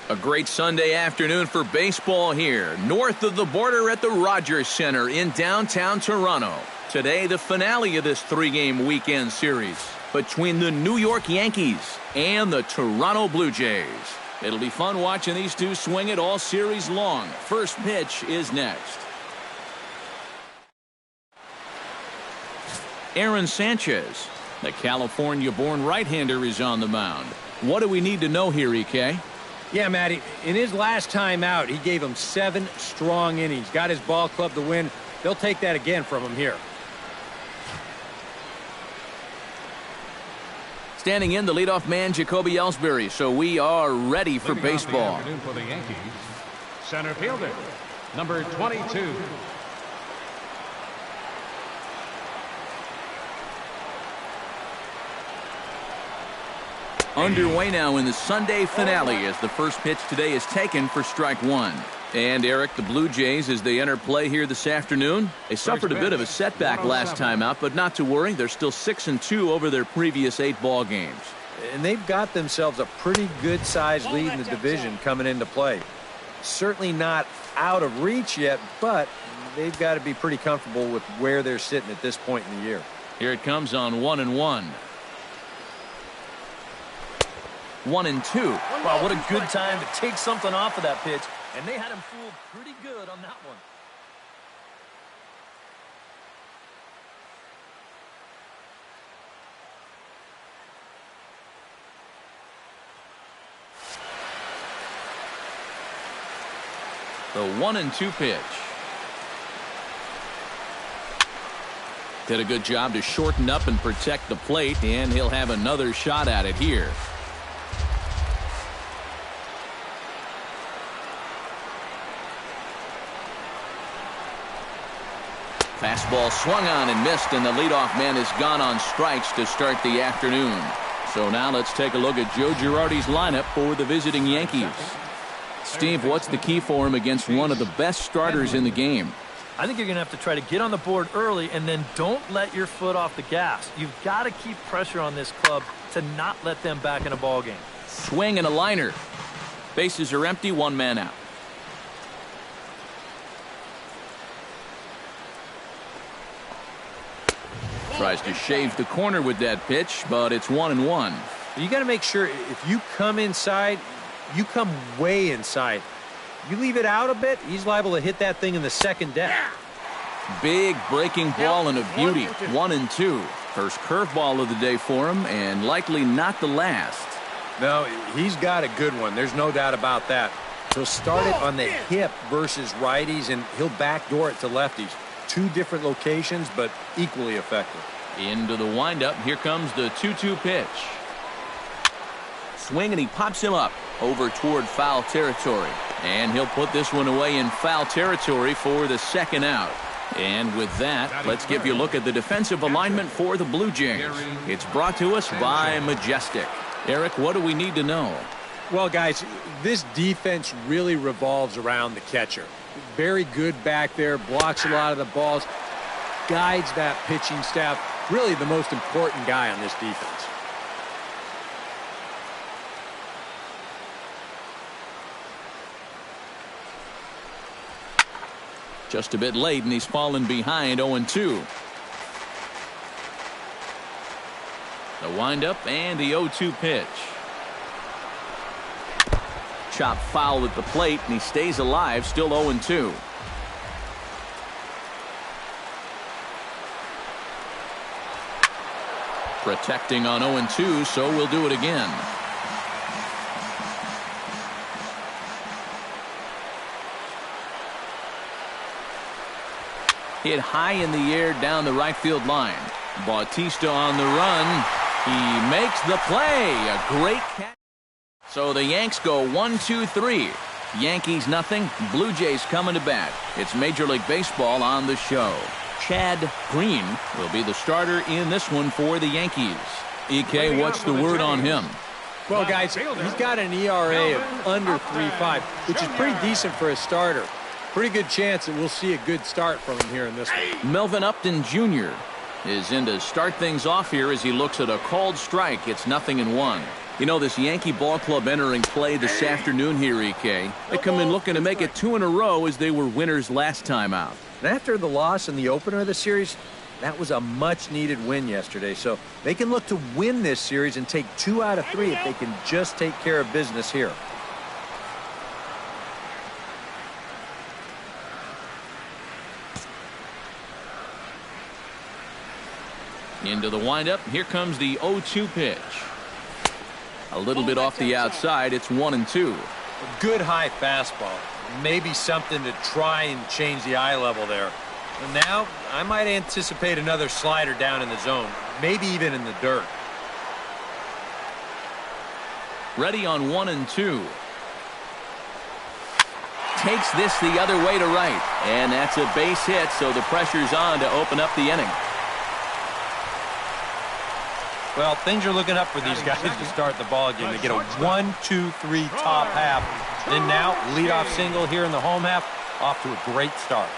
A great Sunday afternoon for baseball here, north of the border at the Rogers Center in downtown Toronto. Today, the finale of this three-game weekend series between the New York Yankees and the Toronto Blue Jays. It'll be fun watching these two swing it all series long. First pitch is next. Aaron Sanchez, the California-born right-hander, is on the mound. What do we need to know here, EK? Yeah, Matty, in his last time out, he gave him 7 strong innings. Got his ball club to win. They'll take that again from him here. Standing in, the leadoff man, Jacoby Ellsbury. So we are ready for baseball. For the Yankees, center fielder, number 22. Underway now in the Sunday finale as the first pitch today is taken for strike one. And Eric, the Blue Jays, as they enter play here this afternoon, they suffered a bit of a setback last time out, but not to worry. They're still 6-2 over their previous 8 ball games. And they've got themselves a pretty good-sized lead in the division coming into play. Certainly not out of reach yet, but they've got to be pretty comfortable with where they're sitting at this point in the year. Here it comes on 1-1. 1-2. Wow, what a good time to take something off of that pitch. And they had him fooled pretty good on that one. The 1-2 pitch. Did a good job to shorten up and protect the plate, and he'll have another shot at it here. Fastball swung on and missed, and the leadoff man has gone on strikes to start the afternoon. So now let's take a look at Joe Girardi's lineup for the visiting Yankees. Steve, what's the key for him against one of the best starters in the game? I think you're going to have to try to get on the board early and then don't let your foot off the gas. You've got to keep pressure on this club to not let them back in a ball game. Swing and a liner. Bases are empty, 1 man out. Tries to shave the corner with that pitch, but it's 1-1. You got to make sure if you come inside, you come way inside. You leave it out a bit, he's liable to hit that thing in the second deck. Big breaking ball and a beauty. 1-2. First curveball of the day for him, and likely not the last. No, he's got a good one. There's no doubt about that. He'll start it on the hip versus righties, and he'll backdoor it to lefties. 2 different locations, but equally effective. Into the windup. Here comes the 2-2 pitch. Swing, and he pops him up over toward foul territory. And he'll put this one away in foul territory for the second out. And with that, let's give you a look at the defensive alignment for the Blue Jays. It's brought to us by Majestic. Eric, what do we need to know? Well, guys, this defense really revolves around the catcher. Very good back there, blocks a lot of the balls, guides that pitching staff. Really the most important guy on this defense. Just a bit late, and he's fallen behind 0-2. The windup and the 0-2 pitch. Chop foul at the plate, and he stays alive, still 0-2. Protecting on 0-2, so we'll do it again. Hit high in the air down the right field line. Bautista on the run. He makes the play. A great catch. So the Yanks go 1-2-3. Yankees nothing. Blue Jays coming to bat. It's Major League Baseball on the show. Chad Green will be the starter in this one for the Yankees. EK, what's the word on him? Well, guys, he's got an ERA of under 3.5, which is pretty decent for a starter. Pretty good chance that we'll see a good start from him here in this one. Melvin Upton Jr. is in to start things off here as he looks at a called strike. It's 0-1. You know, this Yankee ball club entering play this afternoon here, EK. They come in looking to make it 2 in a row as they were winners last time out. And after the loss in the opener of the series, that was a much-needed win yesterday. So they can look to win this series and take 2 out of 3 if they can just take care of business here. Into the windup. Here comes the 0-2 pitch. A little bit off the outside. It's 1-2. A good high fastball. Maybe something to try and change the eye level there. And now I might anticipate another slider down in the zone, maybe even in the dirt. Ready on 1-2. Takes this the other way to right. And that's a base hit, so the pressure's on to open up the inning. Well, things are looking up for these guys to start the ball game. They get a 1-2-3 top half. Then now, leadoff single here in the home half, off to a great start.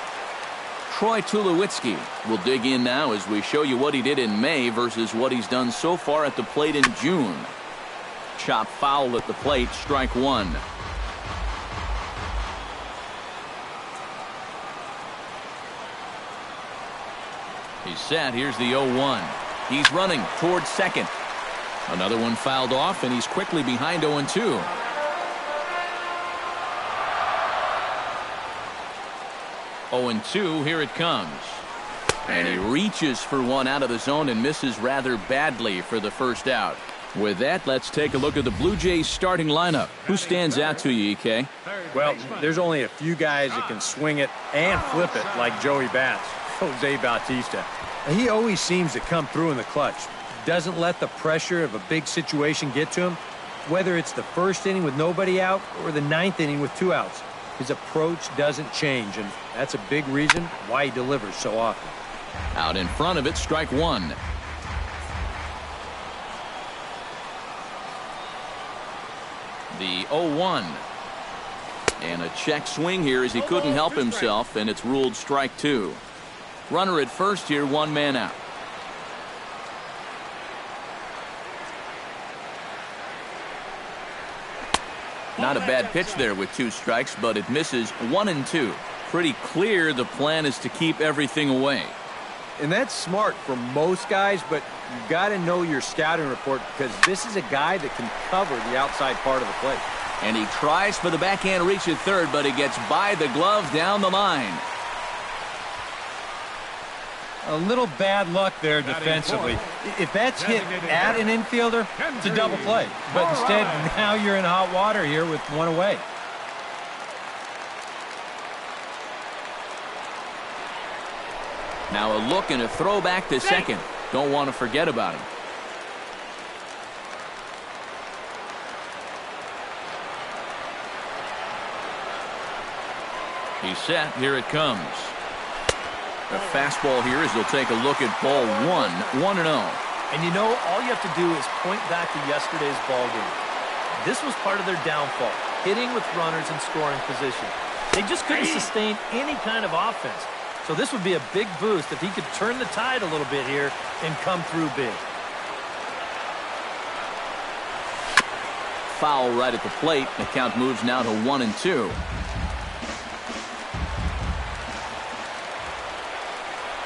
Troy Tulowitzki will dig in now as we show you what he did in May versus what he's done so far at the plate in June. Chop foul at the plate, strike 1. He's set. Here's the 0-1. He's running towards second. Another one fouled off, and he's quickly behind 0-2. Oh, and 2, here it comes. And he reaches for one out of the zone and misses rather badly for the first out. With that, let's take a look at the Blue Jays starting lineup. Who stands out to you, EK? Well, there's only a few guys that can swing it and flip it like Joey Bats, Jose Bautista. He always seems to come through in the clutch. Doesn't let the pressure of a big situation get to him. Whether it's the first inning with nobody out or the 9th inning with 2 outs, his approach doesn't change, and that's a big reason why he delivers so often. Out in front of it, strike 1. The 0-1. And a check swing here as he couldn't help himself, and it's ruled strike 2. Runner at first here, 1 man out. Not a bad pitch there with 2 strikes, but it misses 1-2. Pretty clear the plan is to keep everything away. And that's smart for most guys, but you've got to know your scouting report because this is a guy that can cover the outside part of the plate. And he tries for the backhand reach at third, but he gets by the glove down the line. A little bad luck there defensively. If that's hit at an infielder, it's a double play. But instead, now you're in hot water here with 1 away. Now a look and a throw back to second. Don't want to forget about him. He's set. Here it comes. A fastball here as he'll take a look at ball 1, 1-0. And you know, all you have to do is point back to yesterday's ball game. This was part of their downfall, hitting with runners in scoring position. They just couldn't sustain any kind of offense. So this would be a big boost if he could turn the tide a little bit here and come through big. Foul right at the plate. The count moves now to 1-2.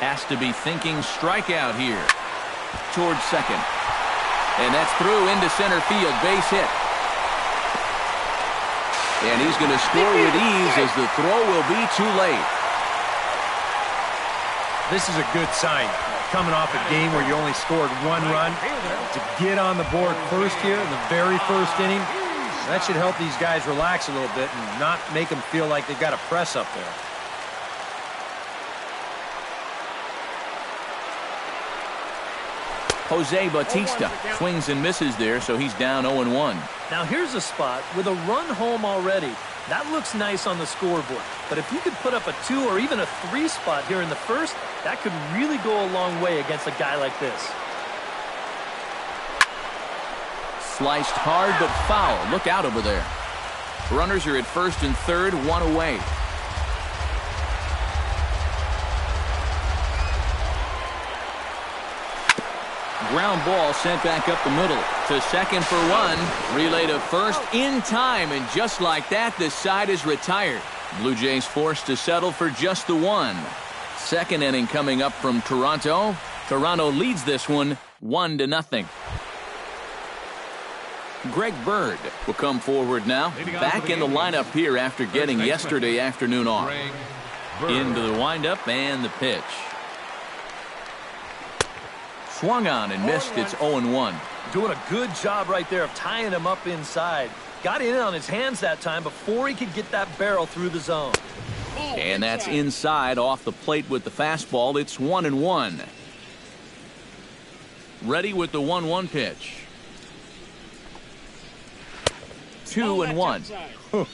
Has to be thinking strikeout here. Towards second. And that's through into center field. Base hit. And he's going to score with ease as the throw will be too late. This is a good sign. Coming off a game where you only scored 1 run, to get on the board first here in the very first inning, that should help these guys relax a little bit and not make them feel like they've got to press up there. Jose Bautista swings and misses there, so he's down 0-1. Now here's a spot with a run home already. That looks nice on the scoreboard. But if you could put up a 2 or even a 3 spot here in the first, that could really go a long way against a guy like this. Sliced hard but foul. Look out over there. Runners are at first and third, 1 away. ground ball sent back up the middle. To second for one. Relay to first in time, and just like that, the side is retired. Blue Jays forced to settle for just the one. Second inning coming up from Toronto. Toronto leads this one 1-0. Greg Bird will come forward now. Back in the lineup here after getting yesterday afternoon off. Into the windup and the pitch. Swung on and missed. It's 0-1. Doing a good job right there of tying him up inside. Got in on his hands that time before he could get that barrel through the zone. And that's inside off the plate with the fastball. It's 1-1. Ready with the 1-1 pitch. 2-1.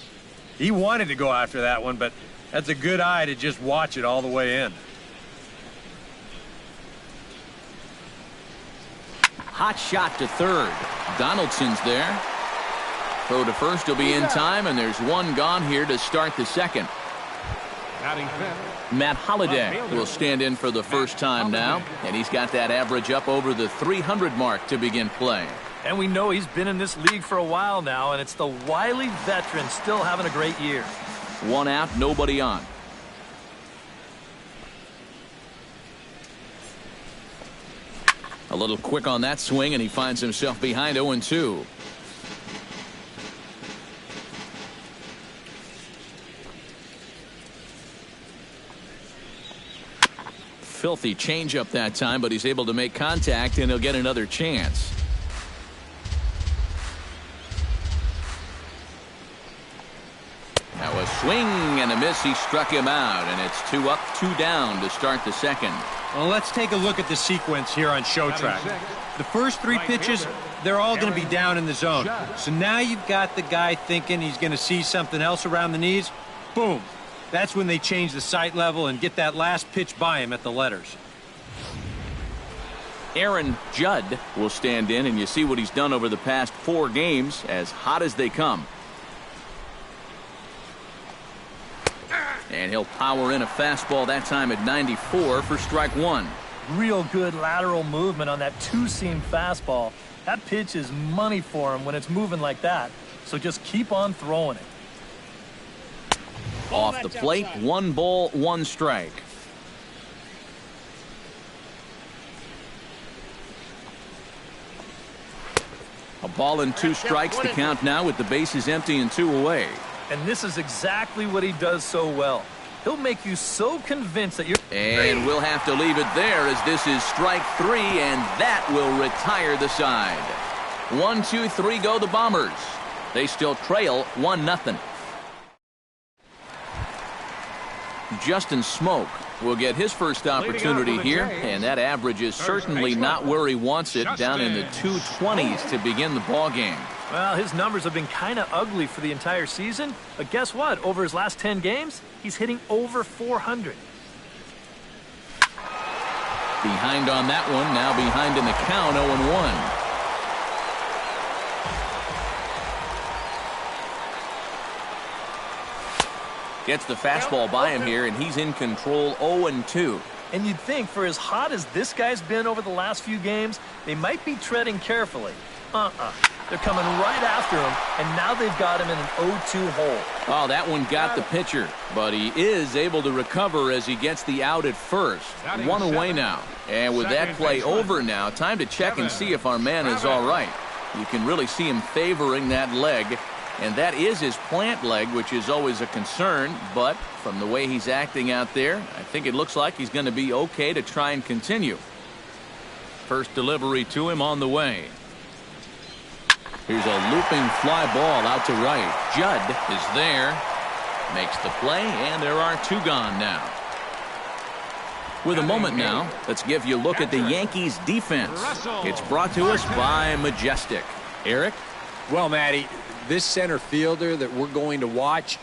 He wanted to go after that one, but that's a good eye to just watch it all the way in. Hot shot to third. Donaldson's there. Throw to first will be in time, and there's one gone here to start the second. Matt Holliday will stand in for the first time now, and he's got that average up over the 300 mark to begin play. And we know he's been in this league for a while now, and it's the wily veteran still having a great year. One out, nobody on. A little quick on that swing, and he finds himself behind 0-2. Filthy changeup that time, but he's able to make contact, and he'll get another chance. Now a swing and a miss. He struck him out, and it's 2 up, 2 down to start the second. Well, let's take a look at the sequence here on Showtrack. The first 3 pitches, they're all going to be down in the zone. So now you've got the guy thinking he's going to see something else around the knees. Boom. That's when they change the sight level and get that last pitch by him at the letters. Aaron Judd will stand in, and you see what he's done over the past 4 games, as hot as they come. And he'll power in a fastball that time at 94 for strike 1. Real good lateral movement on that two-seam fastball. That pitch is money for him when it's moving like that. So just keep on throwing it. Off the plate, 1 ball, 1 strike. A ball and 2 strikes to count now with the bases empty and 2 away. And this is exactly what he does so well. He'll make you so convinced that you're... And we'll have to leave it there, as this is strike 3, and that will retire the side. 1, 2, 3 go the Bombers. They still trail 1-0. Justin Smoke will get his first opportunity here, and that average is certainly not where he wants it, down in the 220s to begin the ball game. Well, his numbers have been kind of ugly for the entire season, but guess what? Over his last 10 games, he's hitting over 400. Behind on that one, now behind in the count, 0-1. Gets the fastball by him here, and he's in control, 0-2. And you'd think for as hot as this guy's been over the last few games, they might be treading carefully. They're coming right after him, and now they've got him in an 0-2 hole. Oh, that one got the pitcher, but he is able to recover as he gets the out at first. 1 away now. And with that play over now, time to check and see if our man is all right. You can really see him favoring that leg, and that is his plant leg, which is always a concern, but from the way he's acting out there, I think it looks like he's going to be okay to try and continue. First delivery to him on the way. Here's a looping fly ball out to right. Judd is there, makes the play, and there are 2 gone now. With a moment now, let's give you a look at the Yankees defense. It's brought to us by Majestic. Eric? Well, Matty, this center fielder that we're going to watch,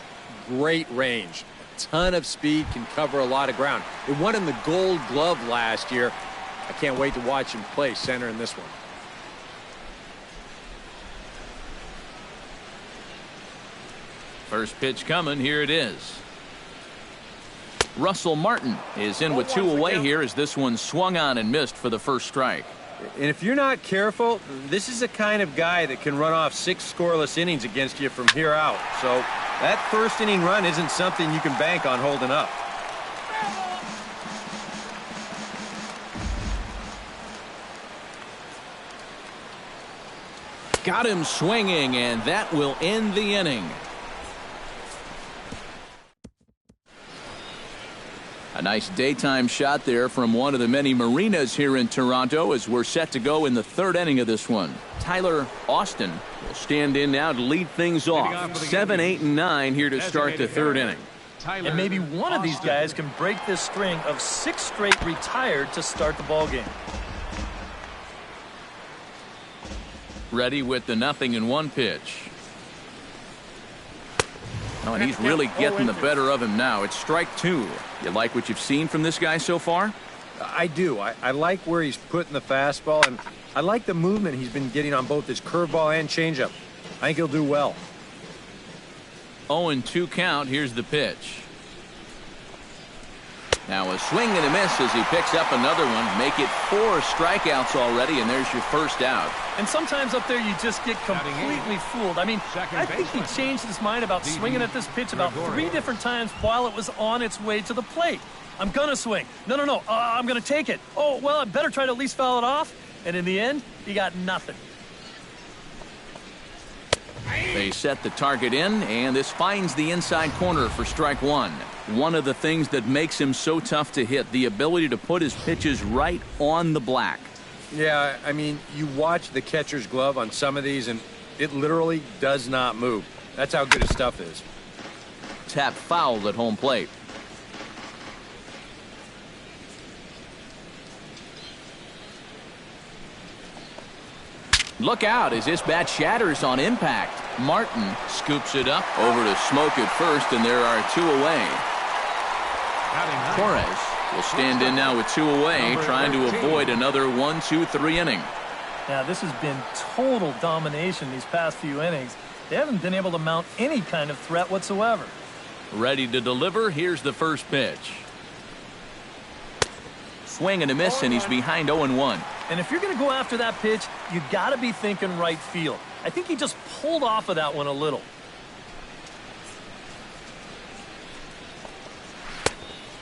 great range. A ton of speed, can cover a lot of ground. He won in the Gold Glove last year. I can't wait to watch him play center in this one. First pitch coming. Here it is. Russell Martin is in with 2 away here, as this one swung on and missed for the first strike. And if you're not careful, this is the kind of guy that can run off 6 scoreless innings against you from here out. So that first inning run isn't something you can bank on holding up. Got him swinging, and that will end the inning. A nice daytime shot there from one of the many marinas here in Toronto as we're set to go in the 3rd inning of this one. Tyler Austin will stand in now to lead things off. 7, 8, and 9 here to start the 3rd inning. And maybe one of these guys can break this string of 6 straight retired to start the ball game. Ready with the 0-1 pitch. Oh, and he's really getting the better of him now. It's strike 2. You like what you've seen from this guy so far? I do. I like where he's putting the fastball, and I like the movement he's been getting on both his curveball and changeup. I think he'll do well. 0-2 count. Here's the pitch. Now a swing and a miss as he picks up another one. Make it 4 strikeouts already, and there's your first out. And sometimes up there you just get completely fooled. I mean, I think he changed his mind about swinging at this pitch about 3 different times while it was on its way to the plate. I'm going to swing. No. I'm going to take it. Oh, well, I better try to at least foul it off. And in the end, he got nothing. They set the target in, and this finds the inside corner for strike 1. One of the things that makes him so tough to hit, the ability to put his pitches right on the black. Yeah, I mean, you watch the catcher's glove on some of these, and it literally does not move. That's how good his stuff is. Tap fouled at home plate. Look out as this bat shatters on impact. Martin scoops it up over to Smoke at first, and there are 2 away. Torres will stand in now with 2 away, trying to avoid another 1-2-3 inning. Now, this has been total domination these past few innings. They haven't been able to mount any kind of threat whatsoever. Ready to deliver. Here's the first pitch. Swing and a miss, and he's behind 0-1. And if you're going to go after that pitch, you got to be thinking right field. I think he just pulled off of that one a little.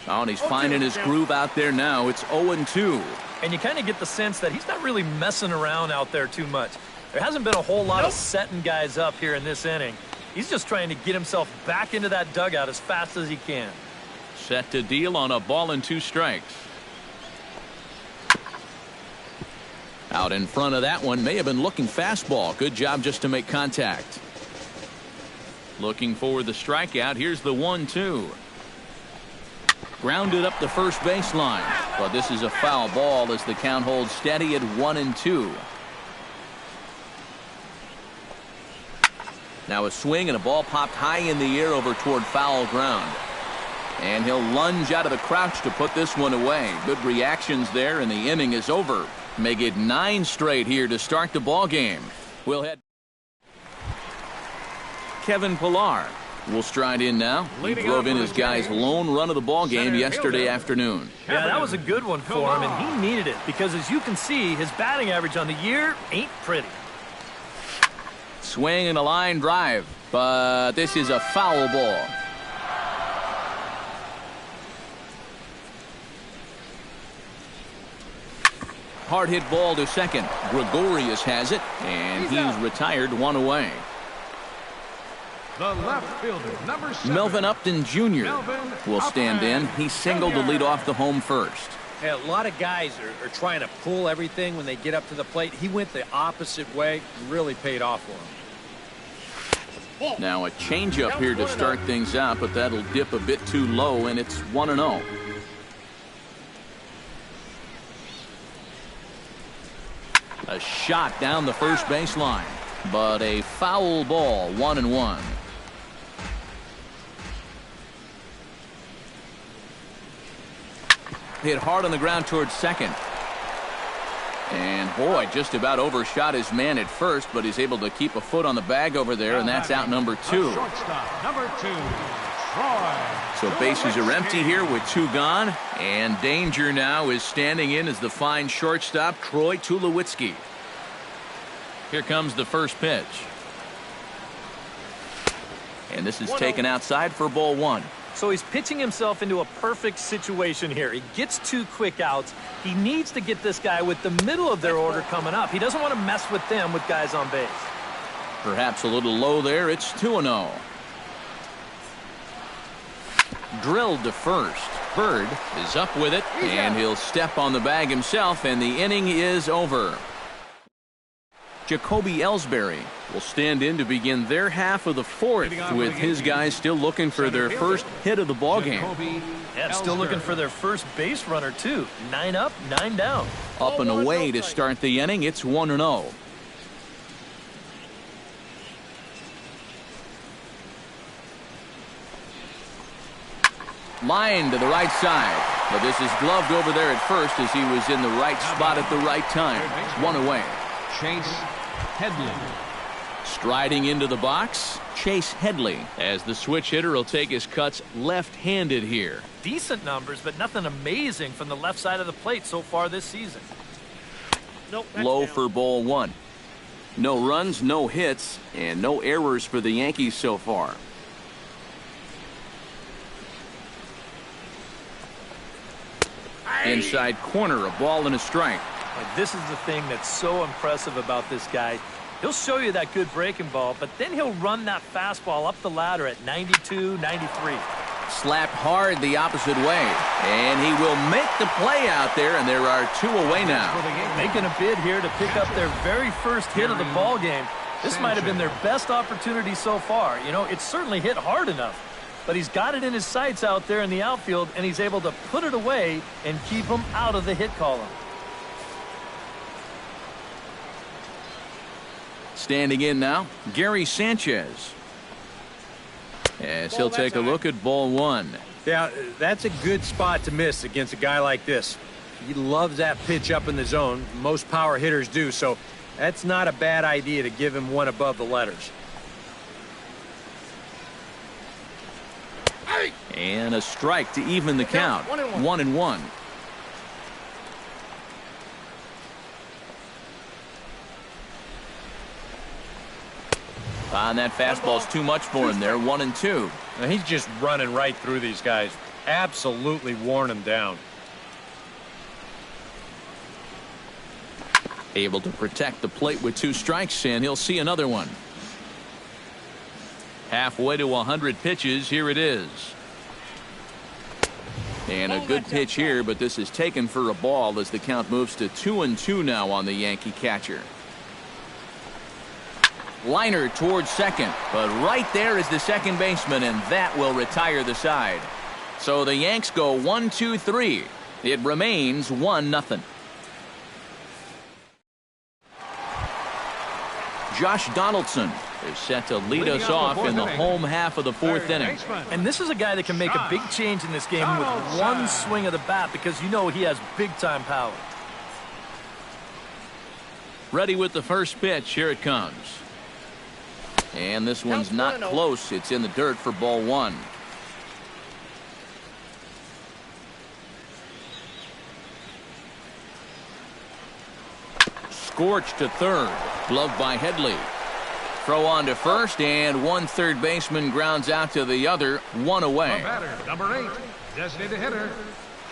Oh, and he's finding his groove out there now. It's 0-2. And you kind of get the sense that he's not really messing around out there too much. There hasn't been a whole lot of setting guys up here in this inning. He's just trying to get himself back into that dugout as fast as he can. Set to deal on a ball and 2 strikes. Out in front of that one, may have been looking fastball. Good job just to make contact. Looking for the strikeout. Here's the 1-2. Grounded up the first baseline, but this is a foul ball as the count holds steady at 1-2. Now a swing and a ball popped high in the air over toward foul ground. And he'll lunge out of the crouch to put this one away. Good reactions there, and the inning is over. Make it 9 straight here to start the ball game. We'll head. Kevin Pillar will stride in now. He drove in his guy's lone run of the ball game yesterday afternoon. Yeah, that was a good one for him, and he needed it because, as you can see, his batting average on the year ain't pretty. Swing and a line drive, but this is a foul ball. Hard hit ball to second. Gregorius has it, and he's retired, 1 away. The left fielder, number 7. Melvin Upton Jr. will stand in. He singled to lead off the home first. Hey, a lot of guys are trying to pull everything when they get up to the plate. He went the opposite way. Really paid off for him. Now a changeup here to start things out, but that'll dip a bit too low, and it's 1-0. A shot down the first baseline, but a foul ball, 1-1. Hit hard on the ground towards second. And boy, just about overshot his man at first, but he's able to keep a foot on the bag over there, and that's out number 2. Shortstop, number 2. So bases are empty here with 2 gone. And danger now is standing in as the fine shortstop, Troy Tulowitzki. Here comes the first pitch. And this is taken outside for ball 1. So he's pitching himself into a perfect situation here. He gets 2 quick outs. He needs to get this guy with the middle of their order coming up. He doesn't want to mess with them with guys on base. Perhaps a little low there. It's 2-0. Drilled to first. Bird is up with it, and he'll step on the bag himself, and the inning is over. Jacoby Ellsbury will stand in to begin their half of the 4th, with his guys still looking for their first hit of the ballgame. Yeah, still looking for their first base runner, too. 9 up, 9 down. Up and away to start the inning. It's 1-0. Line to the right side, but this is gloved over there at first as he was in the right spot at the right time. 1 away. Chase Headley. Striding into the box, Chase Headley, as the switch hitter will take his cuts left-handed here. Decent numbers, but nothing amazing from the left side of the plate so far this season. Low for ball 1. No runs, no hits, and no errors for the Yankees so far. Inside corner, a ball and a strike. And this is the thing that's so impressive about this guy. He'll show you that good breaking ball, but then he'll run that fastball up the ladder at 92, 93. Slapped hard the opposite way, and he will make the play out there, and there are 2 away now. Making a bid here to pick up their very first hit of the ball game. This might have been their best opportunity so far. You know, it's certainly hit hard enough, but he's got it in his sights out there in the outfield, and he's able to put it away and keep him out of the hit column. Standing in now, Gary Sanchez. As he'll take a look at ball 1. Yeah, that's a good spot to miss against a guy like this. He loves that pitch up in the zone. Most power hitters do, so that's not a bad idea to give him one above the letters. And a strike to even the count. 1-1. And that fastball's too much for him there. 1-2. Now he's just running right through these guys. Absolutely worn them down. Able to protect the plate with 2 strikes, and he'll see another one. Halfway to 100 pitches. Here it is. And a good pitch here, but this is taken for a ball as the count moves to 2-2 now on the Yankee catcher. Liner towards second, but right there is the second baseman, and that will retire the side. So the Yanks go 1-2-3. It remains 1-0. Josh Donaldson is set to lead us off in the home half of the 4th inning. And this is a guy that can make a big change in this game with one swing of the bat, because you know he has big-time power. Ready with the first pitch. Here it comes. And this one's not close. It's in the dirt for ball 1. Scorched to third. Gloved by Headley. Throw on to first, and one third baseman grounds out to the other. 1 away. The batter, number 8, designated hitter,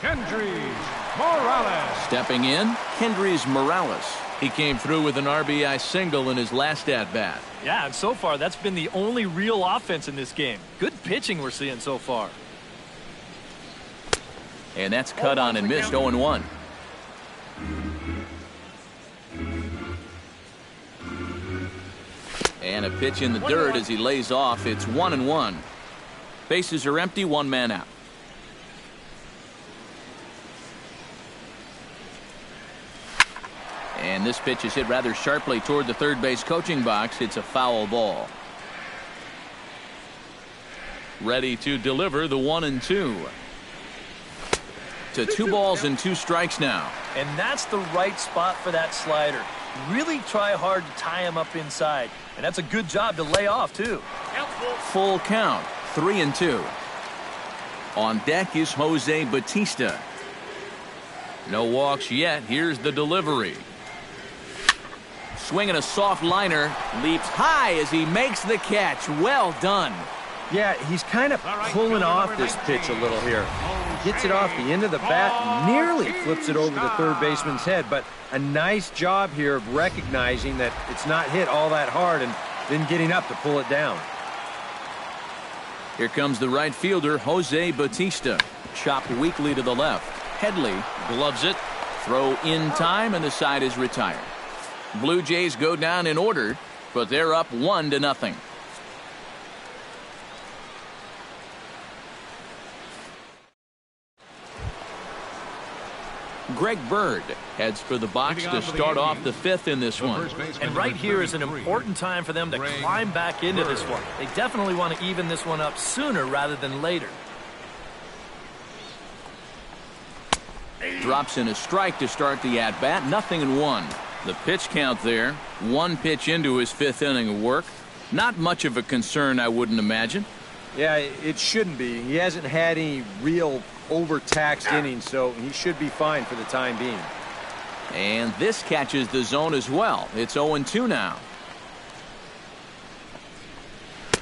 Kendrys Morales. Stepping in, Kendrys Morales. He came through with an RBI single in his last at-bat. Yeah, and so far that's been the only real offense in this game. Good pitching we're seeing so far. And that's cut on and missed. 0-1. And a pitch in the dirt as he lays off. It's 1-1. Bases are empty, 1 man out. And this pitch is hit rather sharply toward the third base coaching box. It's a foul ball. Ready to deliver the 1-2. To 2 balls and 2 strikes now. And that's the right spot for that slider. Really try hard to tie him up inside. And that's a good job to lay off, too. Full count. 3-2. On deck is Jose Bautista. No walks yet. Here's the delivery. Swinging a soft liner. Leaps high as he makes the catch. Well done. Yeah, he's kind of pulling off this pitch a little here. Gets it off the end of the bat, nearly flips it over the third baseman's head, but a nice job here of recognizing that it's not hit all that hard and then getting up to pull it down. Here comes the right fielder, Jose Bautista. Chopped weakly to the left. Headley gloves it. Throw in time, and the side is retired. Blue Jays go down in order, but they're up 1-0. Greg Bird heads for the box to start off the fifth in this one. And right here is an important time for them to climb back into this one. They definitely want to even this one up sooner rather than later. Drops in a strike to start the at-bat. 0-1. The pitch count there. One pitch into his fifth inning of work. Not much of a concern, I wouldn't imagine. Yeah, it shouldn't be. He hasn't had any real overtaxed innings, so he should be fine for the time being. And this catches the zone as well. It's 0-2 now.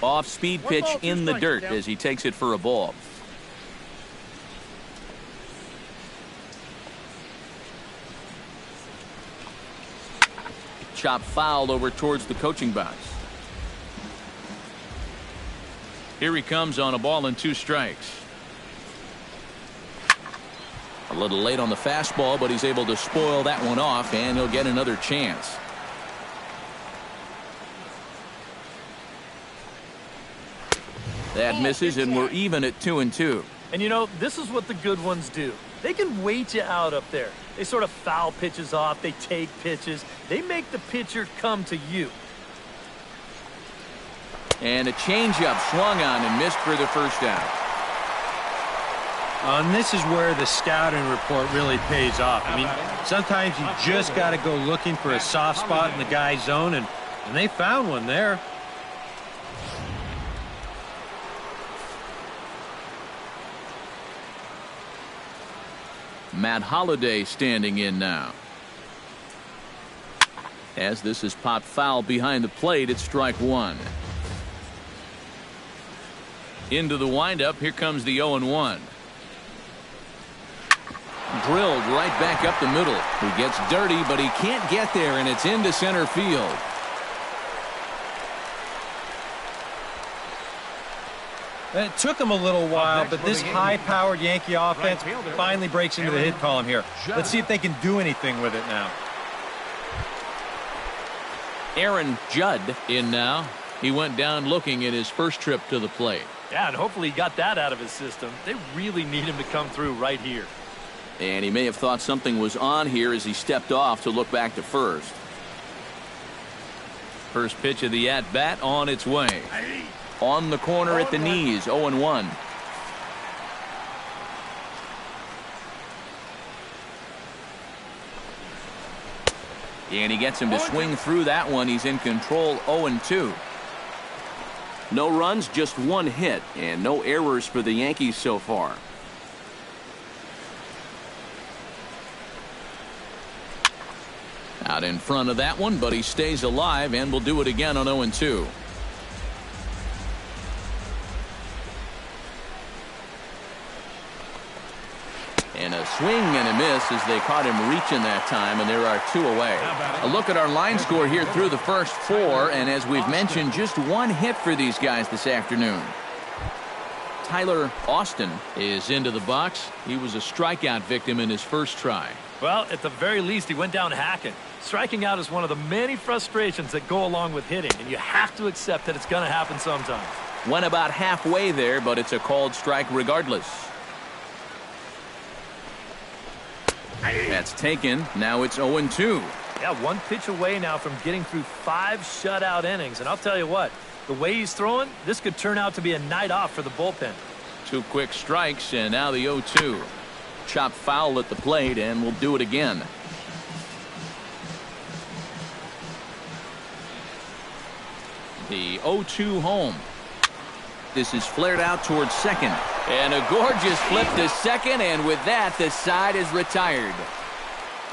Off-speed pitch in the dirt as he takes it for a ball. Chop foul over towards the coaching box. Here he comes on a ball and 2 strikes. A little late on the fastball, but he's able to spoil that one off, and he'll get another chance. That misses, and we're even at 2-2. And you know, this is what the good ones do. They can wait you out up there. They sort of foul pitches off. They take pitches. They make the pitcher come to you. And a changeup swung on and missed for the first out. And this is where the scouting report really pays off. I mean, sometimes you just got to go looking for a soft spot in the guy's zone, and they found one there. Matt Holliday standing in now. As this is popped foul behind the plate, it's strike 1. Into the windup, here comes the 0-1. Drilled right back up the middle. He gets dirty, but he can't get there, and it's into center field. It took him a little while, but this high-powered Yankee offense finally breaks into the hit column here. Let's see if they can do anything with it now. Aaron Judd in now. He went down looking at his first trip to the plate. Yeah, and hopefully he got that out of his system. They really need him to come through right here. And he may have thought something was on here as he stepped off to look back to first. First pitch of the at-bat on its way. On the corner at the knees, 0-1. And he gets him to swing through that one. He's in control, 0-2. No runs, just 1 hit, and no errors for the Yankees so far. Out in front of that one, but he stays alive and will do it again on 0-2. And a swing and a miss as they caught him reaching that time, and there are 2 away. A look at our line score here through the first 4, and as we've mentioned, just 1 hit for these guys this afternoon. Tyler Austin is into the box. He was a strikeout victim in his first try. Well, at the very least, he went down hacking. Striking out is one of the many frustrations that go along with hitting, and you have to accept that it's going to happen sometimes. Went about halfway there, but it's a called strike regardless. That's taken. Now it's 0-2. Yeah, 1 pitch away now from getting through 5 shutout innings. And I'll tell you what, the way he's throwing, this could turn out to be a night off for the bullpen. 2 quick strikes, and now the 0-2. Chop foul at the plate, and we'll do it again. The 0-2 home. This is flared out towards second. And a gorgeous flip to second, and with that, the side is retired.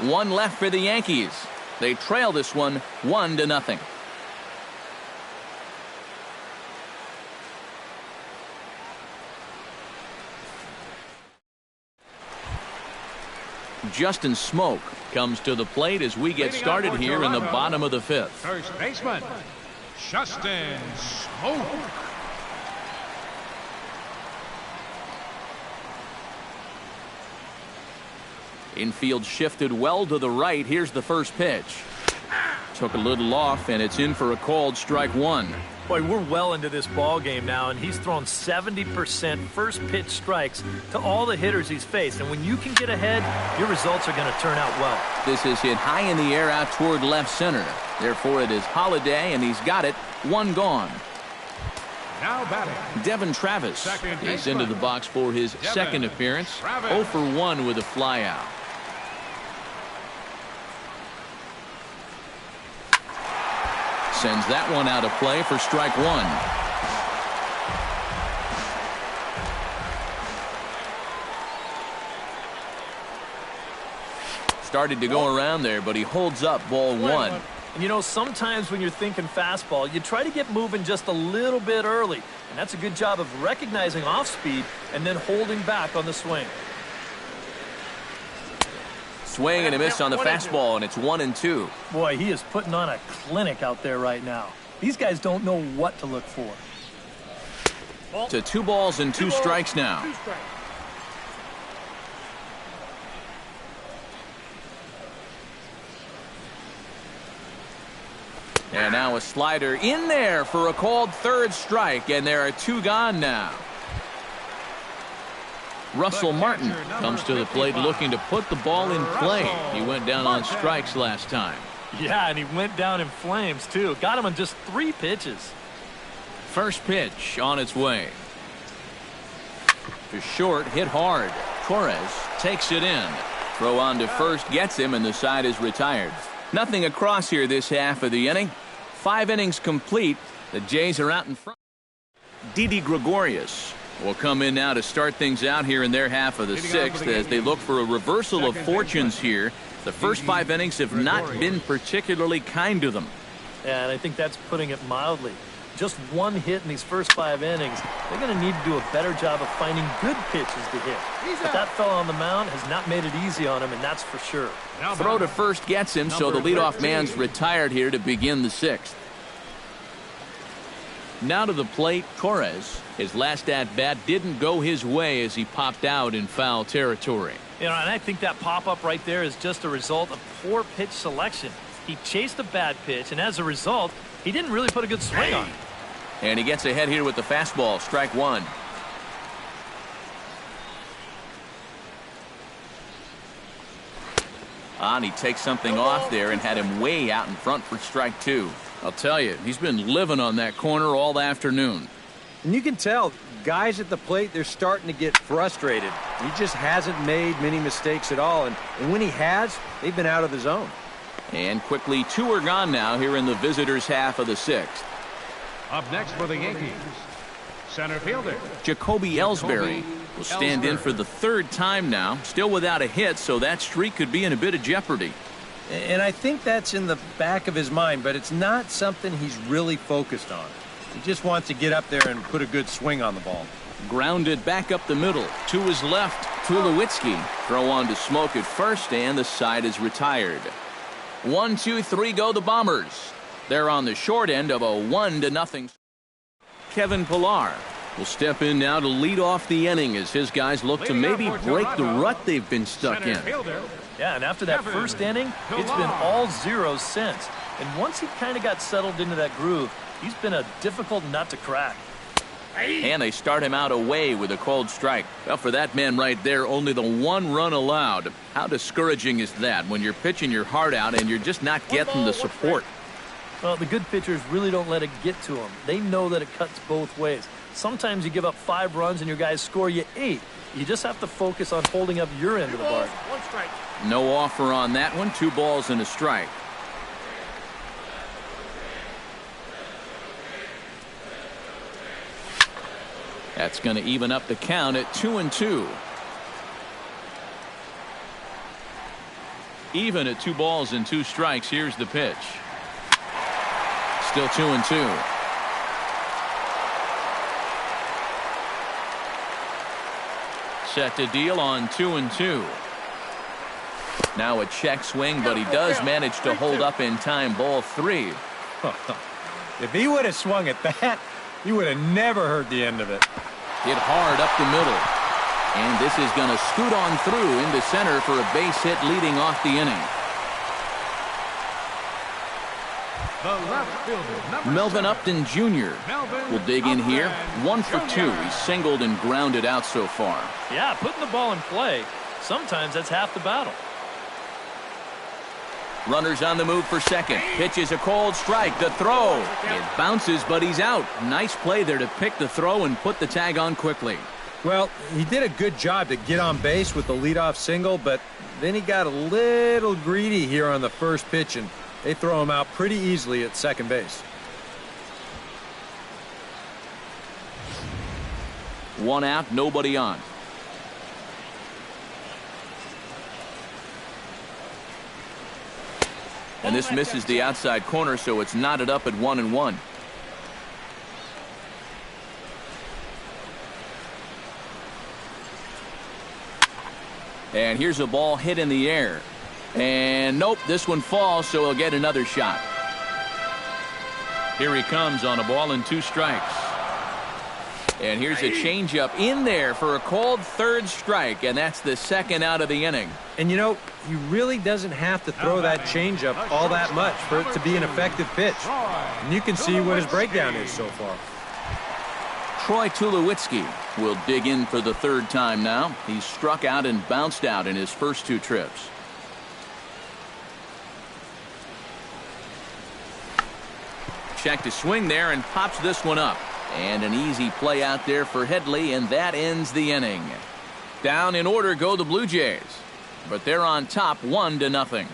One left for the Yankees. They trail this one 1-0. Justin Smoke comes to the plate as we get started here in the bottom of the fifth. First baseman, Justin Smoke. Infield shifted well to the right. Here's the first pitch. Took a little off, and it's in for a called strike one. Boy, we're well into this ball game now, and he's thrown 70% first pitch strikes to all the hitters he's faced. And when you can get ahead, your results are going to turn out well. This is hit high in the air out toward left center. Therefore, it is Holiday, and he's got it. One gone. Now batting, Devin Travis is into the box for his second appearance. 0 for 1 with a flyout. Sends that one out of play for strike one. Started to go around there, but he holds up ball one. And you know, sometimes when you're thinking fastball, you try to get moving just a little bit early. And that's a good job of recognizing off speed and then holding back on the swing. Swing and a miss on the fastball, and it's 1-2. Boy, he is putting on a clinic out there right now. These guys don't know what to look for. To 2 balls and 2 strikes now. And now a slider in there for a called third strike, and there are 2 gone now. Russell Martin comes to the plate looking to put the ball in play. He went down on strikes last time. Yeah, and he went down in flames, too. Got him on just 3 pitches. First pitch on its way. To short, hit hard. Torres takes it in. Throw on to first, gets him, and the side is retired. Nothing across here this half of the inning. 5 innings complete. The Jays are out in front. Didi Gregorius will come in now to start things out here in their half of the 6th as they look for a reversal of fortunes here. The first 5 innings have not been particularly kind to them. Yeah, and I think that's putting it mildly. Just 1 hit in these first 5 innings. They're going to need to do a better job of finding good pitches to hit. But that fella on the mound has not made it easy on him, and that's for sure. Throw to first gets him, so the leadoff man's retired here to begin the 6th. Now to the plate, Torres. His last at-bat didn't go his way as he popped out in foul territory. You know, and I think that pop-up right there is just a result of poor pitch selection. He chased a bad pitch, and as a result, he didn't really put a good swing on it. And he gets ahead here with the fastball, strike one. And he takes something off there and had him way out in front for strike 2. I'll tell you, he's been living on that corner all afternoon. And you can tell, guys at the plate, they're starting to get frustrated. He just hasn't made many mistakes at all. And when he has, they've been out of the zone. And quickly, 2 are gone now here in the visitors' half of the 6th. Up next for the Yankees, center fielder Jacoby Ellsbury will stand in for the 3rd time now. Still without a hit, so that streak could be in a bit of jeopardy. And I think that's in the back of his mind, but it's not something he's really focused on. He just wants to get up there and put a good swing on the ball. Grounded back up the middle. To his left, Tulowitzki. Throw on to Smoke at first, and the side is retired. 1, 2, 3 go the Bombers. They're on the short end of a 1-0. Kevin Pillar will step in now to lead off the inning as his guys look to maybe break the rut they've been stuck in. Yeah, and after that first inning, it's been all zeros since. And once he kind of got settled into that groove, he's been a difficult nut to crack. And they start him out away with a called strike. Well, for that man right there, only the 1 run allowed. How discouraging is that when you're pitching your heart out and you're just not getting the support? Well, the good pitchers really don't let it get to them. They know that it cuts both ways. Sometimes you give up 5 runs and your guys score you 8. You just have to focus on holding up your end of the bargain. No offer on that one. 2 balls and a strike. That's going to even up the count at 2-2. Even at 2 balls and 2 strikes. Here's the pitch. Still 2-2. Set to deal on 2-2. Now a check swing, but he does manage to hold up in time. Ball 3. If he would have swung at that, he would have never heard the end of it. Hit hard up the middle. And this is going to scoot on through into center for a base hit leading off the inning. The left fielder, Melvin 7. Upton Jr. will dig in here. 1 for 2. He's singled and grounded out so far. Yeah, putting the ball in play, sometimes that's half the battle. Runners on the move for second. Pitch is a cold strike. The throw. It bounces, but he's out. Nice play there to pick the throw and put the tag on quickly. Well, he did a good job to get on base with the leadoff single, but then he got a little greedy here on the first pitch, and they throw him out pretty easily at second base. 1 out, nobody on. And this misses the outside corner, so it's knotted up at 1-1. And here's a ball hit in the air. And nope, this one falls, so he'll get another shot. Here he comes on a ball and 2 strikes. And here's a changeup in there for a called third strike, and that's the second out of the inning. And you know, he really doesn't have to throw that changeup all that much for it to be an effective pitch. And you can see what his breakdown is so far. Troy Tulowitzki will dig in for the 3rd time now. He's struck out and bounced out in his first 2 trips. Check to swing there and pops this one up. And an easy play out there for Headley, and that ends the inning. Down in order go the Blue Jays, but they're on top 1-0.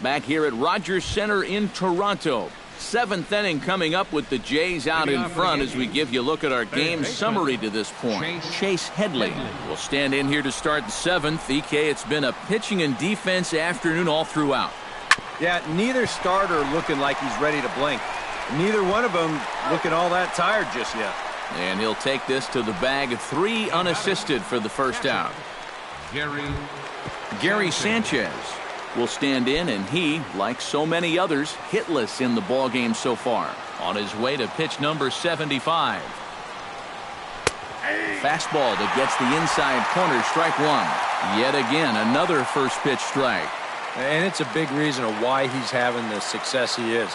Back here at Rogers Center in Toronto. 7th inning coming up with the Jays out in front as we give you a look at our game summary to this point. Chase Headley will stand in here to start the 7th. EK, it's been a pitching and defense afternoon all throughout. Yeah, neither starter looking like he's ready to blink. Neither one of them looking all that tired just yet. And he'll take this to the bag. 3 unassisted for the first out. Gary Sanchez will stand in, and he, like so many others, hitless in the ballgame so far. On his way to pitch number 75. Fastball that gets the inside corner, strike 1. Yet again, another first pitch strike. And it's a big reason of why he's having the success he is.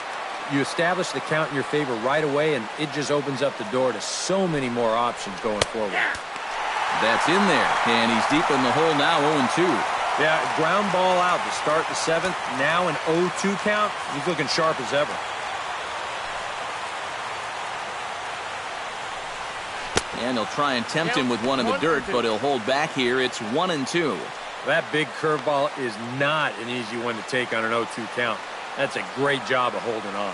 You establish the count in your favor right away, and it just opens up the door to so many more options going forward. That's in there, and he's deep in the hole now, 0-2. Yeah, ground ball out to start the 7th. Now an 0-2 count. He's looking sharp as ever. And he'll try and tempt him with one in the dirt, but he'll hold back here. It's 1-2. That big curveball is not an easy one to take on an 0-2 count. That's a great job of holding on.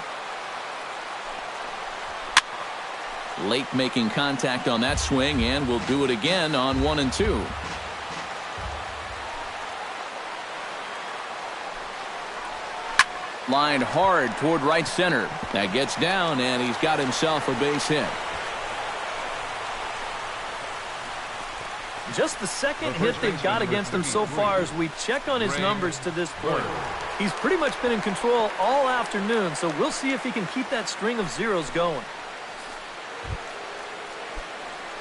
Late making contact on that swing, and will do it again on 1-2. Lined hard toward right center. That gets down, and he's got himself a base hit. Just the second hit they've got against him so far as we check on his numbers to this point. He's pretty much been in control all afternoon, so we'll see if he can keep that string of zeros going.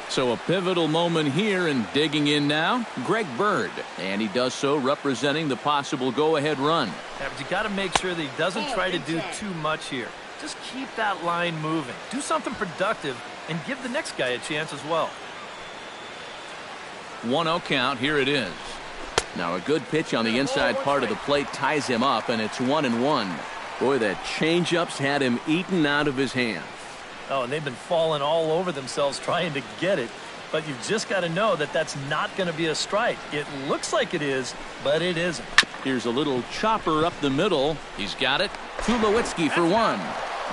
So a pivotal moment here, and digging in now, Greg Bird. And he does so representing the possible go-ahead run. Yeah, but you got to make sure that he doesn't try to do too much here. Just keep that line moving. Do something productive and give the next guy a chance as well. 1-0 count. Here it is. Now a good pitch on the inside part of the plate ties him up, and it's 1-1. Boy, that changeup's had him eaten out of his hands. Oh, and they've been falling all over themselves trying to get it. but you've just got to know that that's not going to be a strike. It looks like it is, but it isn't. Here's a little chopper up the middle. He's got it. Tulowitzki for one.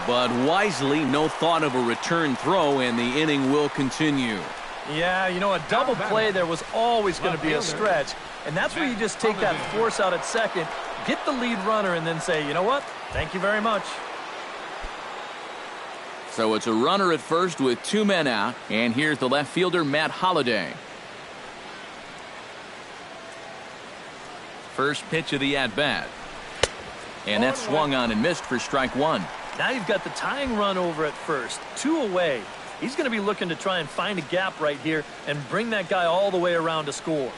But wisely, no thought of a return throw, and the inning will continue. Yeah, you know, a double play there was always going to be a stretch, and that's where you just take that force out at second, get the lead runner, and then say, you know what, thank you very much. So it's a runner at first with 2 men out, and here's the left fielder, Matt Holliday. First pitch of the at-bat. And that's swung on and missed for strike one. Now you've got the tying run over at first, 2 away. He's going to be looking to try and find a gap right here and bring that guy all the way around to score.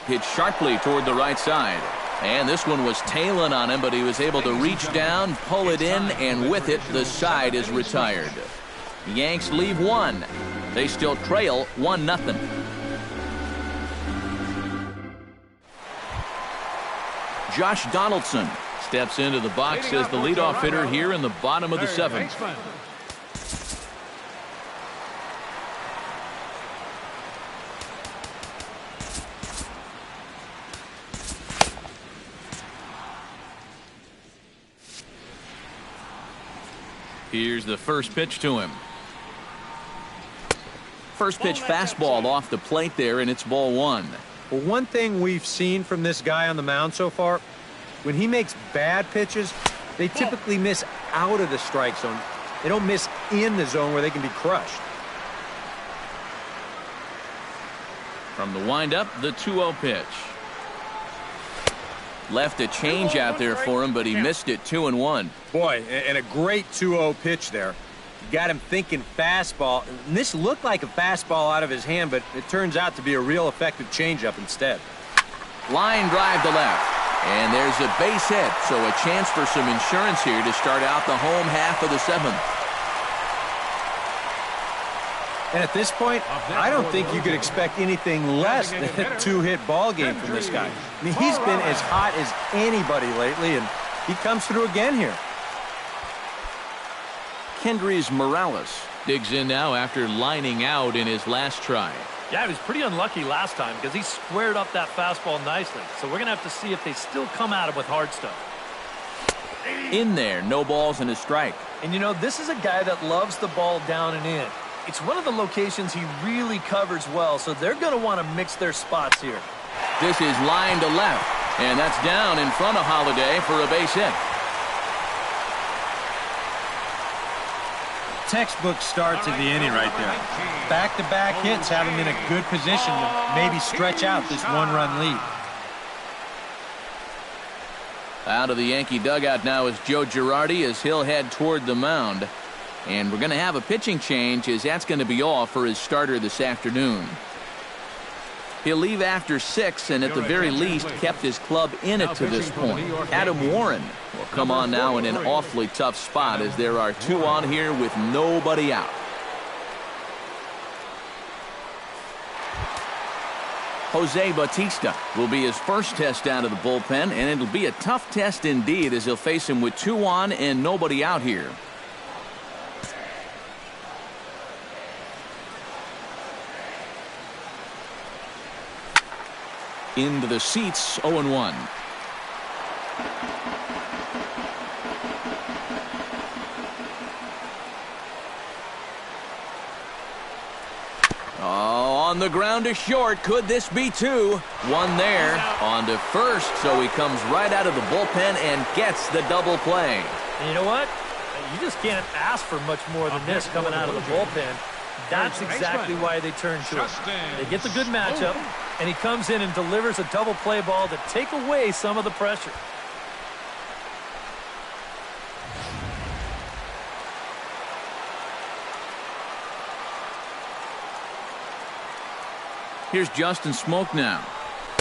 Hit sharply toward the right side. And this one was tailing on him, but he was able to reach down, pull it in, and with it, the side is retired. The Yanks leave 1. They still trail 1-0. Josh Donaldson steps into the box as the leadoff hitter here in the bottom of the 7th. Here's the first pitch to him. First pitch fastball off the plate there, and it's ball 1. Well, one thing we've seen from this guy on the mound so far, when he makes bad pitches, they typically miss out of the strike zone. They don't miss in the zone where they can be crushed. From the windup, the 2-0 pitch. Left a change out there for him, but he missed it 2-1. Boy, and a great 2-0 pitch there. Got him thinking fastball. And this looked like a fastball out of his hand, but it turns out to be a real effective changeup instead. Line drive to left. And there's a base hit, so a chance for some insurance here to start out the home half of the 7th. And at this point, I don't think you could expect anything less than a 2-hit ball game from this guy. I mean, he's been as hot as anybody lately, and he comes through again here. Kendrys Morales digs in now after lining out in his last try. Yeah, he was pretty unlucky last time because he squared up that fastball nicely. So we're going to have to see if they still come at him with hard stuff. In there, no balls and a strike. And, you know, this is a guy that loves the ball down and in. It's one of the locations he really covers well, so they're going to want to mix their spots here. This is line to left, and that's down in front of Holliday for a base hit. Textbook starts of the inning right there. Back-to-back hits have him in a good position to maybe stretch out this 1-run lead. Out of the Yankee dugout now is Joe Girardi as he'll head toward the mound. And we're going to have a pitching change as that's going to be all for his starter this afternoon. He'll leave after 6 and at the very least kept his club in it to this point. Adam Warren will come on now in an awfully tough spot as there are 2 on here with nobody out. Jose Bautista will be his first test out of the bullpen, and it'll be a tough test indeed as he'll face him with 2 on and nobody out here. Into the seats, 0-1. On the ground to short. Could this be 2? 1 there. On to first, so he comes right out of the bullpen and gets the double play. And you know what? You just can't ask for much more than this coming out of the bullpen. That's exactly why they turn to him. They get the good matchup, and he comes in and delivers a double play ball to take away some of the pressure. Here's Justin Smoak now.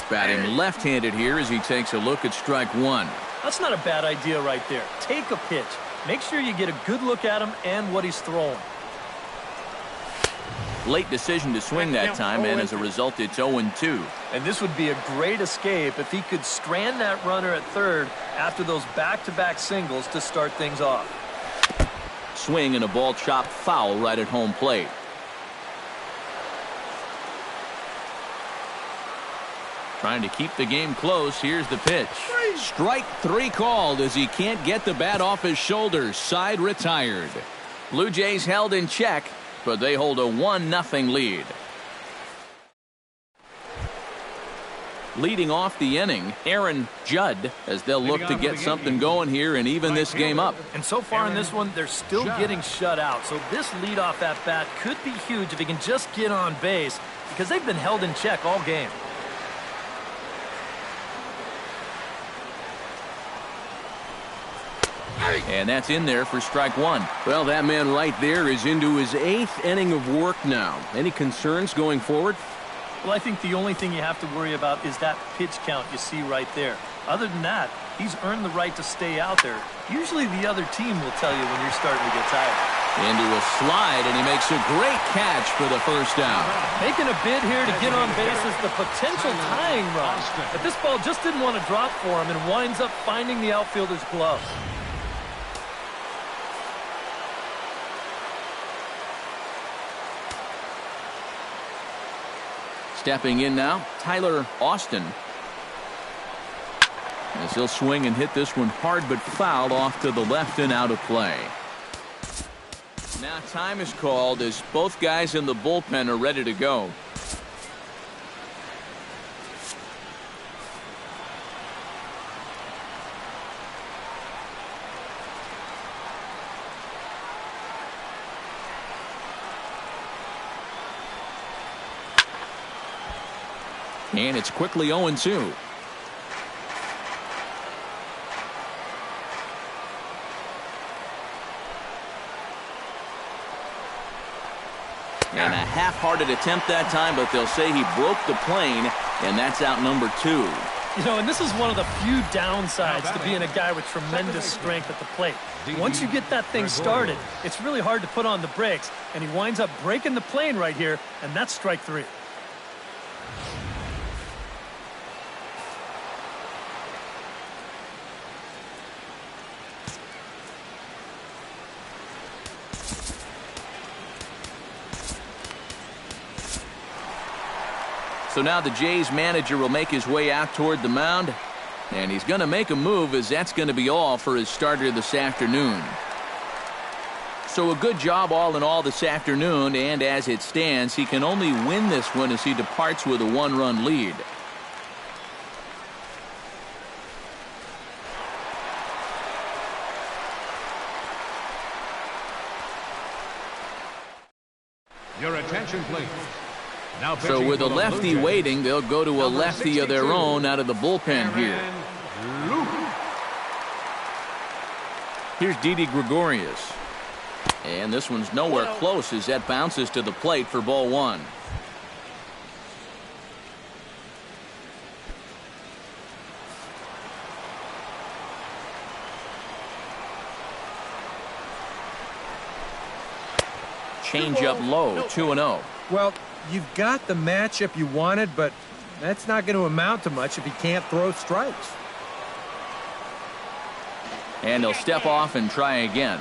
Batting left-handed here as he takes a look at strike 1. That's not a bad idea right there. Take a pitch. Make sure you get a good look at him and what he's throwing. Late decision to swing that time, and as a result, it's 0-2. And this would be a great escape if he could strand that runner at third after those back-to-back singles to start things off. Swing and a ball chopped foul right at home plate. Trying to keep the game close. Here's the pitch. Strike 3 called as he can't get the bat off his shoulders. Side retired. Blue Jays held in check, but they hold a 1-0 lead. Leading off the inning, Aaron Judd, as they'll look to get something going here and even this game up. And so far in this one, they're still getting shut out. So this leadoff at bat could be huge if he can just get on base, because they've been held in check all game. And that's in there for strike 1. Well, that man right there is into his 8th inning of work now. Any concerns going forward? Well, I think the only thing you have to worry about is that pitch count you see right there. Other than that, he's earned the right to stay out there. Usually the other team will tell you when you're starting to get tired. Into a slide, and he makes a great catch for the first out. Making a bid here to get on base is the potential tying run. But this ball just didn't want to drop for him and winds up finding the outfielder's glove. Stepping in now, Tyler Austin. As he'll swing and hit this one hard but foul off to the left and out of play. Now time is called as both guys in the bullpen are ready to go. And it's quickly 0-2. And a half-hearted attempt that time, but they'll say he broke the plane, and that's out number 2. You know, and this is one of the few downsides to being a guy with tremendous strength at the plate. Once you get that thing started, it's really hard to put on the brakes, and he winds up breaking the plane right here, and that's strike 3. So now the Jays manager will make his way out toward the mound, and he's going to make a move, as that's going to be all for his starter this afternoon. So a good job all in all this afternoon, and as it stands, he can only win this one as he departs with a 1-run lead. Your attention, please. So with a lefty waiting, they'll go to a lefty of their own out of the bullpen here. Here's Didi Gregorius. And this one's nowhere close as that bounces to the plate for ball 1. Change up low, 2-0. Well, you've got the matchup you wanted, but that's not going to amount to much if he can't throw strikes. And he'll step off and try again.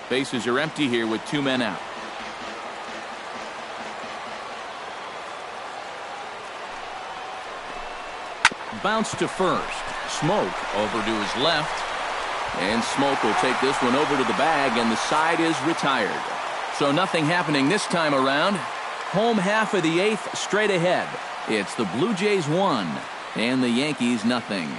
Bases are empty here with 2 men out. Bounce to first. Smoke over to his left. And Smoke will take this one over to the bag, and the side is retired. So nothing happening this time around. Home half of the 8th straight ahead. It's the Blue Jays 1 and the Yankees nothing.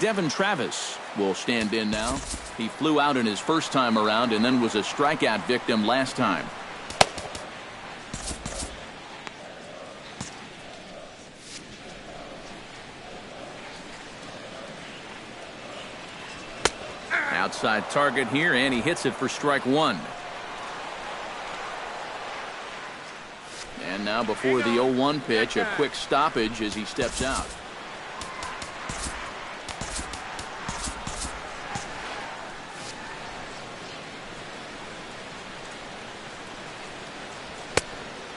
Devin Travis will stand in now. He flew out in his first time around and then was a strikeout victim last time. Outside target here, and he hits it for strike 1. And now before the 0-1 pitch, a quick stoppage as he steps out.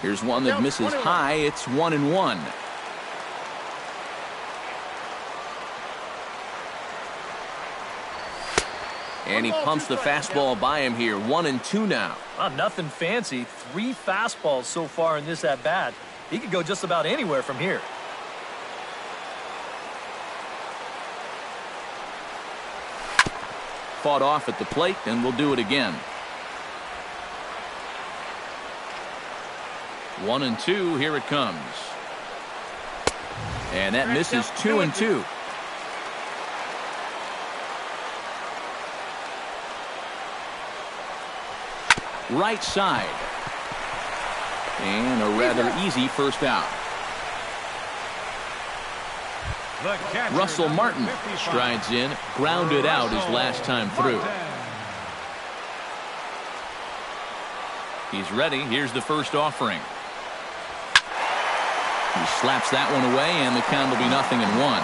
Here's one that misses high. It's 1-1. And he pumps the fastball by him here. 1-2 now. Nothing fancy. 3 fastballs so far in this at-bat. He could go just about anywhere from here. Fought off at the plate, and we'll do it again. 1-2, here it comes. And that misses. 2-2. Right side. And a rather easy first out. Russell Martin strides in, grounded out his last time through. He's ready. Here's the first offering. He slaps that one away, and the count will be 0-1.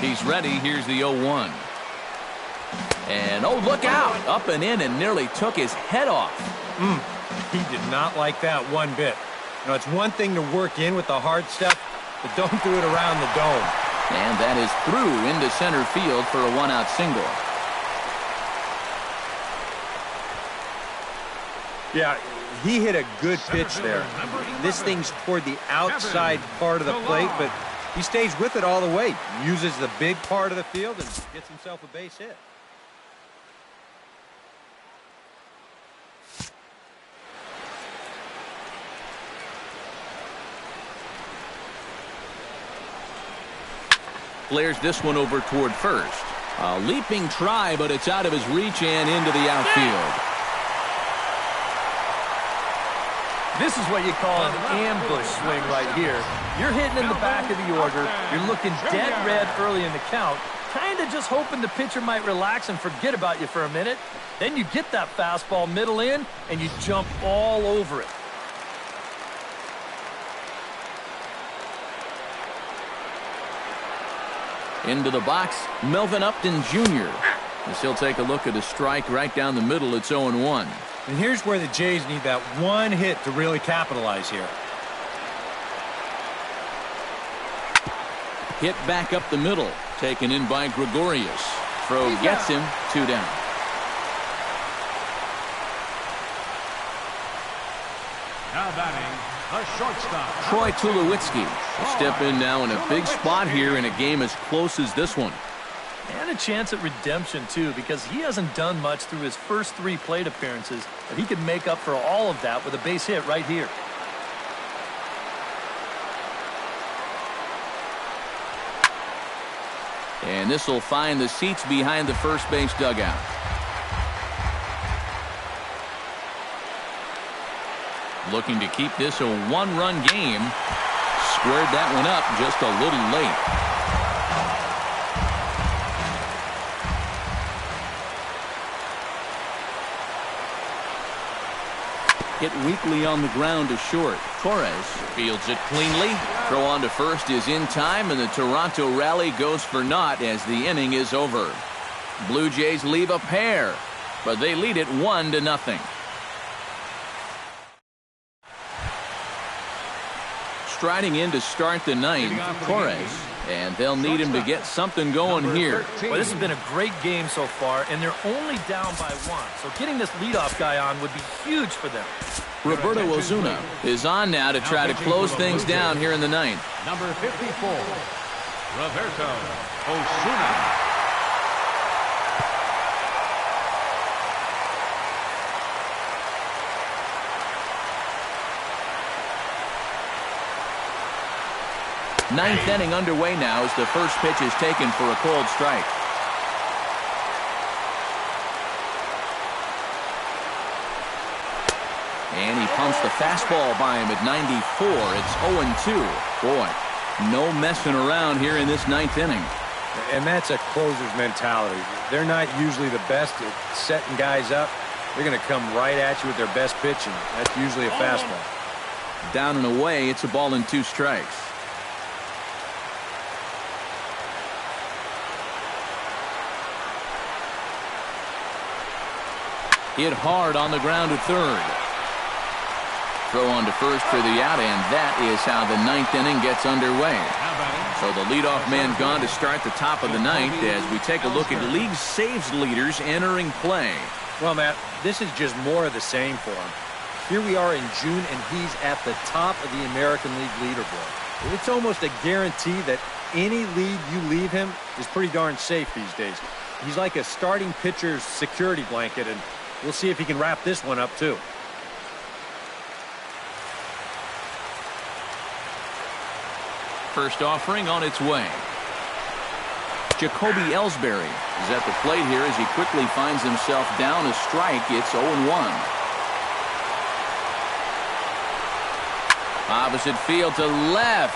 He's ready. Here's the 0-1. And, oh, look out. Up and in and nearly took his head off. He did not like that one bit. You know, it's one thing to work in with the hard stuff, but don't do it around the dome. And that is through into center field for a 1-out single. Yeah, he hit a good pitch there. This thing's toward the outside part of the plate, but he stays with it all the way. Uses the big part of the field and gets himself a base hit. Flares this one over toward first. A leaping try, but it's out of his reach and into the outfield. This is what you call an ambush swing right here. You're hitting in the back of the order. You're looking dead red early in the count. Kind of just hoping the pitcher might relax and forget about you for a minute. Then you get that fastball middle in, and you jump all over it. Into the box, Melvin Upton Jr. As he'll take a look at a strike right down the middle. It's 0-1. And here's where the Jays need that one hit to really capitalize here. Hit back up the middle. Taken in by Gregorius. Throw gets him. 2 down. Now batting, the shortstop. Troy Tulowitzki will step in now in a big spot here in a game as close as this one. And a chance at redemption, too, because he hasn't done much through his first 3 plate appearances, but he can make up for all of that with a base hit right here. And this will find the seats behind the first base dugout. Looking to keep this a 1-run game. Squared that one up just a little late. Hit weakly on the ground to short. Torres fields it cleanly. Throw on to first is in time, and the Toronto rally goes for naught as the inning is over. Blue Jays leave a pair, but they lead it 1-0. Striding in to start the ninth, Torres. And they'll need him to get something going here. Well, this has been a great game so far, and they're only down by 1. So getting this leadoff guy on would be huge for them. Roberto Osuna is on now to try to close things down here in the ninth. Number 54, Roberto Osuna. Ninth inning underway now as the first pitch is taken for a cold strike. And he pumps the fastball by him at 94. It's 0-2. Boy, no messing around here in this ninth inning. And that's a closer's mentality. They're not usually the best at setting guys up. They're going to come right at you with their best pitch, and that's usually a fastball. Down and away, it's a ball and 2 strikes. Hit hard on the ground at third. Throw on to first for the out, and that is how the ninth inning gets underway. So the leadoff man gone to start the top of the ninth as we take a look at league saves leaders entering play. Well, Matt, this is just more of the same for him. Here we are in June, and he's at the top of the American League leaderboard. It's almost a guarantee that any lead you leave him is pretty darn safe these days. He's like a starting pitcher's security blanket, and we'll see if he can wrap this one up, too. First offering on its way. Jacoby Ellsbury is at the plate here as he quickly finds himself down a strike. It's 0-1. Opposite field to left,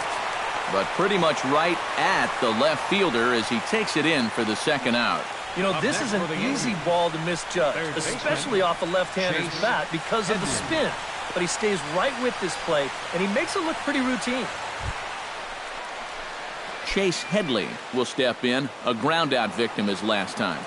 but pretty much right at the left fielder as he takes it in for the second out. You know, this is an easy ball to misjudge, especially off the left-hander's bat because of the spin. But he stays right with this play, and he makes it look pretty routine. Chase Headley will step in, a ground-out victim as last time.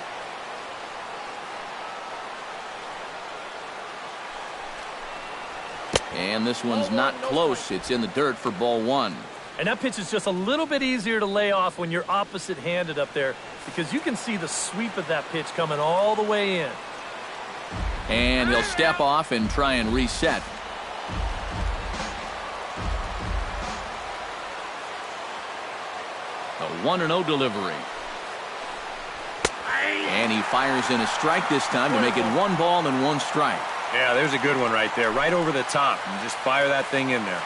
And this one's not close. It's in the dirt for ball one. And that pitch is just a little bit easier to lay off when you're opposite-handed up there because you can see the sweep of that pitch coming all the way in. And he'll step off and try and reset. A 1-0 delivery. And he fires in a strike this time to make it 1 ball and 1 strike. Yeah, there's a good one right there, right over the top. And just fire that thing in there.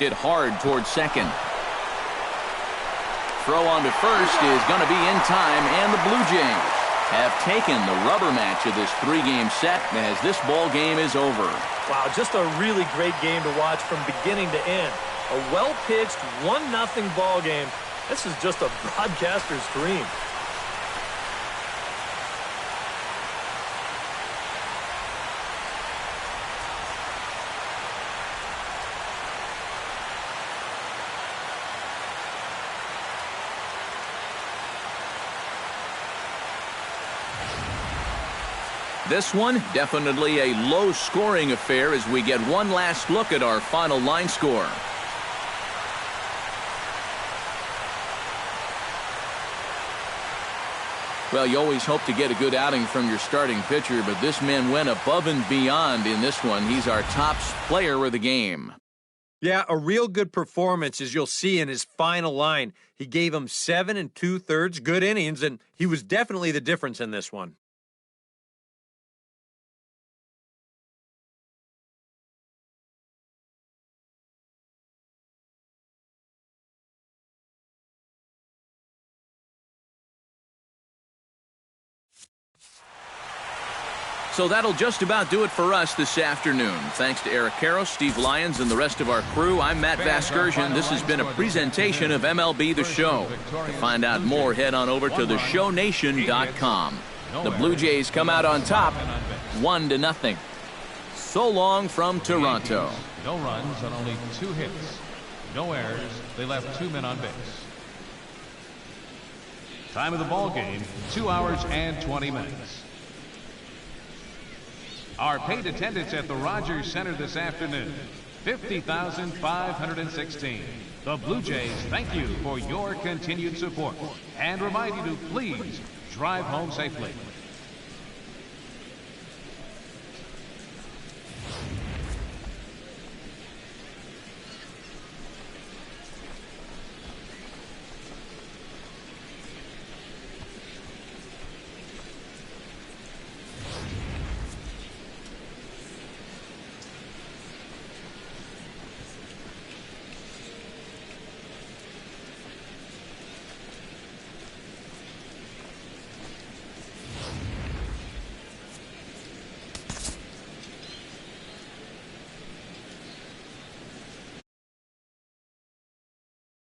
Hit hard towards second. Throw on to first is going to be in time, and the Blue Jays have taken the rubber match of this 3-game set as this ball game is over. Wow, just a really great game to watch from beginning to end. A well-pitched 1-0 ball game. This is just a broadcaster's dream. This one, definitely a low-scoring affair as we get one last look at our final line score. Well, you always hope to get a good outing from your starting pitcher, but this man went above and beyond in this one. He's our top player of the game. Yeah, a real good performance, as you'll see in his final line. He gave him 7 2/3 good innings, and he was definitely the difference in this one. So that'll just about do it for us this afternoon. Thanks to Eric Karros, Steve Lyons, and the rest of our crew. I'm Matt Vasgersian. This has been a presentation of MLB The Show. To find out more, head on over to theshownation.com. The Blue Jays come out on top, 1-0. So long from Toronto. No runs on only 2 hits. No errors. They left 2 men on base. Time of the ball game, 2 hours and 20 minutes. Our paid attendance at the Rogers Center this afternoon, 50,516. The Blue Jays thank you for your continued support and remind you to please drive home safely.